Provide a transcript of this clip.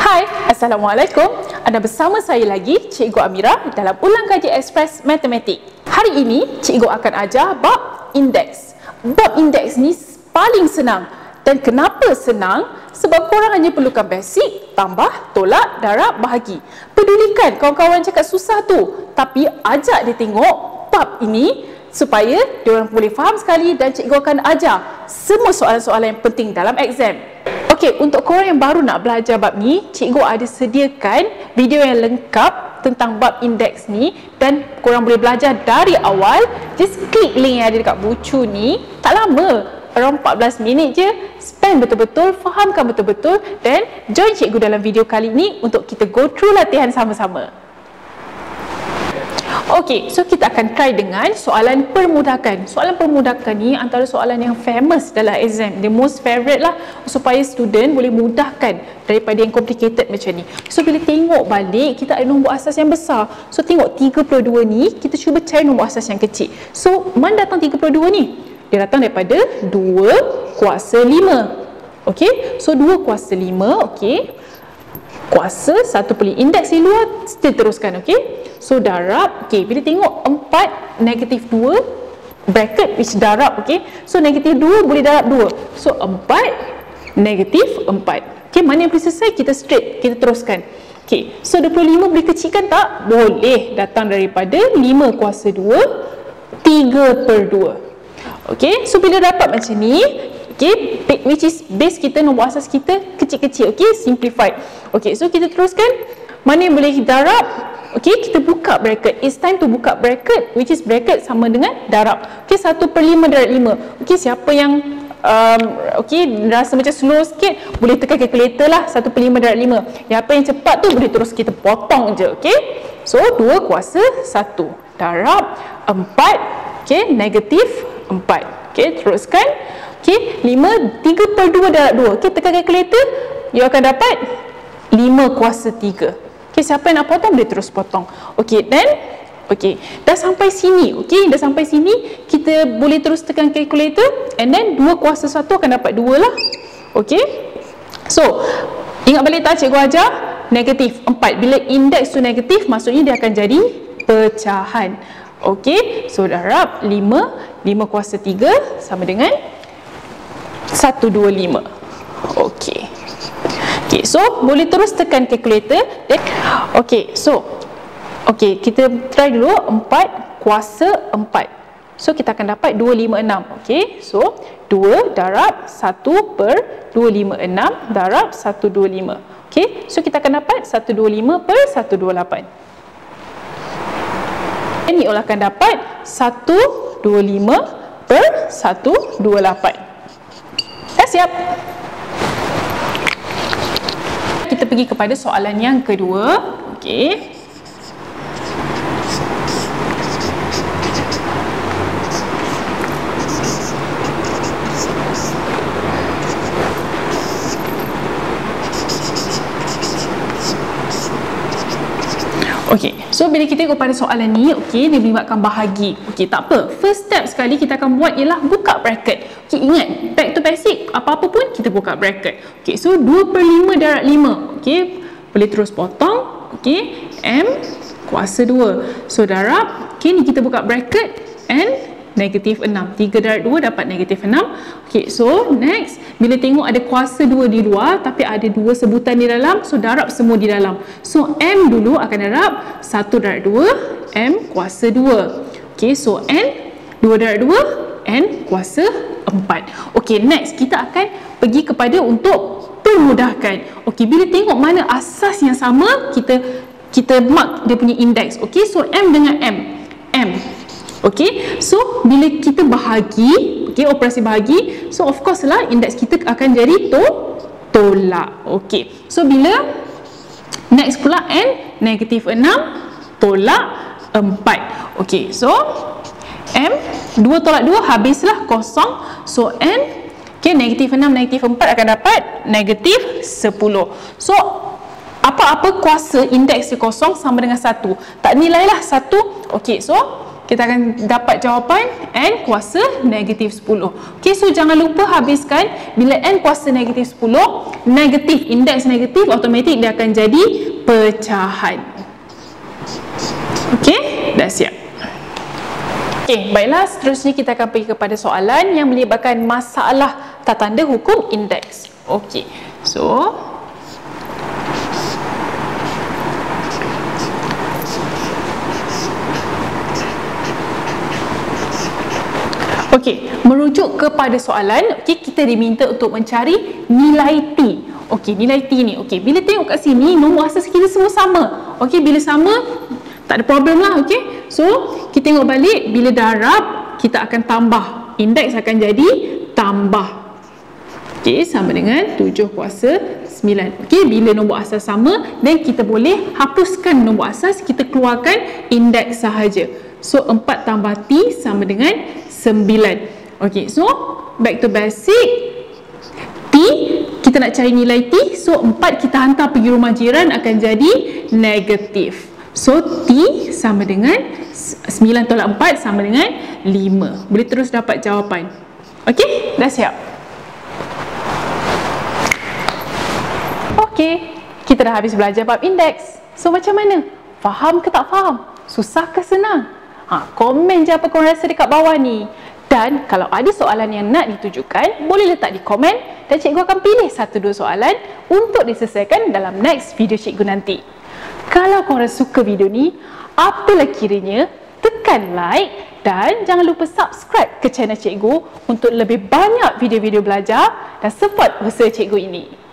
Hai, Assalamualaikum. Anda bersama saya lagi, Cikgu Amirah dalam ulang kaji ekspres matematik. Hari ini, Cikgu akan ajar bab indeks. Bab indeks ni paling senang. Dan kenapa senang? Sebab korang hanya perlukan basic, tambah, tolak, darab, bahagi. Pedulikan kawan-kawan cakap susah tu. Tapi ajak dia tengok bab ini supaya diorang boleh faham sekali dan cikgu akan ajar semua soalan-soalan yang penting dalam exam. Okey, untuk korang yang baru nak belajar bab ni, cikgu ada sediakan video yang lengkap tentang bab indeks ni dan korang boleh belajar dari awal. Just klik link yang ada dekat bucu ni. Tak lama, around 14 minit je. Spend betul-betul, fahamkan betul-betul dan join cikgu dalam video kali ni untuk kita go through latihan sama-sama. Okey, so kita akan try dengan soalan permudakan. Soalan permudakan ni antara soalan yang famous dalam exam. The most favorite lah supaya student boleh mudahkan daripada yang complicated macam ni. So bila tengok balik, kita ada nombor asas yang besar. So tengok 32 ni, kita cuba cari nombor asas yang kecil. So mana datang 32 ni? Dia datang daripada 2 kuasa 5. Okey, so 2 kuasa 5, okey. Kuasa 1 per indeks di luar, still teruskan, okey. So darab, okey, bila tengok 4 negatif 2 bracket which darab, okey. So negatif 2 boleh darab 2. So 4 negatif 4. Okey, mana yang boleh selesai? Kita straight, kita teruskan. Okey, so 25 boleh kecilkan tak? Boleh, datang daripada 5 kuasa 2 3 per 2. Okey, so bila dapat macam ni, okey, which is base kita, nombor asas kita kecil-kecil, okey, simplified. Okey, so kita teruskan. Mana yang boleh darab? Okey, kita buka bracket. It's time to buka bracket, which is bracket sama dengan darab. Okey, 1 per 5 darab 5. Okey, siapa yang okey, rasa macam slow sikit, boleh tekan calculator lah. 1 per 5 darab 5. Yang apa yang cepat tu boleh terus kita potong je, okey. So 2 kuasa 1 darab 4, okey, negatif 4. Okey, teruskan. Okey, 3 per 2 darab 2. Okey, tekan calculator, you akan dapat 5 kuasa 3. Okey, siapa yang nak potong, boleh terus potong. Okey, then okey, dah sampai sini. Okey, dah sampai sini, kita boleh terus tekan calculator and then 2 kuasa 1 akan dapat 2 lah. Okey. So, ingat balik tak cikgu ajar? Negatif 4. Bila indeks tu negatif, maksudnya dia akan jadi pecahan. Okey, so darab 5 kuasa 3 sama dengan 125. Okey. Okey, so boleh terus tekan calculator. Okey, so okey, kita try dulu 4 kuasa 4. So kita akan dapat 256. Okey, so 2 darab 1 per 256 darab 125. Okey, so kita akan dapat 125 per 128. Ini akan dapat 125 per 128. Dah siap? Kita pergi kepada soalan yang kedua. Okey. Okey, so bila kita tengok pada soalan ni, okey, dia melibatkan bahagi. Okey, tak apa. First step sekali kita akan buat ialah buka bracket. Okey, ingat, back to basic, apa-apa pun kita buka bracket. Okey, so 2 per 5 darab 5. Okey, boleh terus potong. Okey, M kuasa 2. So darab, okey, ni kita buka bracket and negatif 6. 3 darab 2 dapat negatif 6. Okey, so next, bila tengok ada kuasa 2 di luar tapi ada 2 sebutan di dalam, so darab semua di dalam. So M dulu akan darab 1 darab 2, M kuasa 2. Okey, so N 2 darab 2, N kuasa 4. Okey, next kita akan pergi kepada untuk permudahkan. Okey, bila tengok mana asas yang sama, kita mark dia punya indeks. Okey, so M dengan M. Okey, so bila kita bahagi, okey, operasi bahagi, so of course lah indeks kita akan jadi tolak. Okey, so bila next pula N negatif 6 tolak 4. Okey, so M 2 tolak 2 habislah kosong. So N, okey, negatif 6 negatif 4 akan dapat negatif 10. So apa-apa kuasa indeks dia kosong sama dengan 1. Tak nilailah 1. Okey, so kita akan dapat jawapan n kuasa negatif 10. Okey, so jangan lupa habiskan. Bila n kuasa negatif 10, negatif, indeks negatif, automatik dia akan jadi pecahan. Okey, dah siap. Okey, baiklah, seterusnya kita akan pergi kepada soalan yang melibatkan masalah tanda hukum indeks. Okey, so okey, merujuk kepada soalan, okey, kita diminta untuk mencari nilai T. Okey, nilai T ni. Okey, bila tengok kat sini nombor asas kita semua sama. Okey, bila sama tak ada problem lah. Okey, so kita tengok balik, bila darab kita akan tambah, indeks akan jadi tambah. Okey, sama dengan 7 kuasa 9. Okey, bila nombor asas sama, then kita boleh hapuskan nombor asas, kita keluarkan indeks sahaja. So 4 tambah T sama dengan 9. Okey, so back to basic. T, kita nak cari nilai T, so 4 kita hantar pergi rumah jiran akan jadi negatif. So T sama dengan 9 tolak 4 sama dengan 5. Boleh terus dapat jawapan. Okey, dah siap? Okey, kita dah habis belajar bab indeks. So macam mana? Faham ke tak faham? Susah ke senang? Komen je apa korang rasa dekat bawah ni. Dan kalau ada soalan yang nak ditujukan, boleh letak di komen dan cikgu akan pilih 1-2 soalan untuk diselesaikan dalam next video cikgu nanti. Kalau korang suka video ni, apalah kiranya tekan like dan jangan lupa subscribe ke channel cikgu untuk lebih banyak video-video belajar dan support usaha cikgu ini.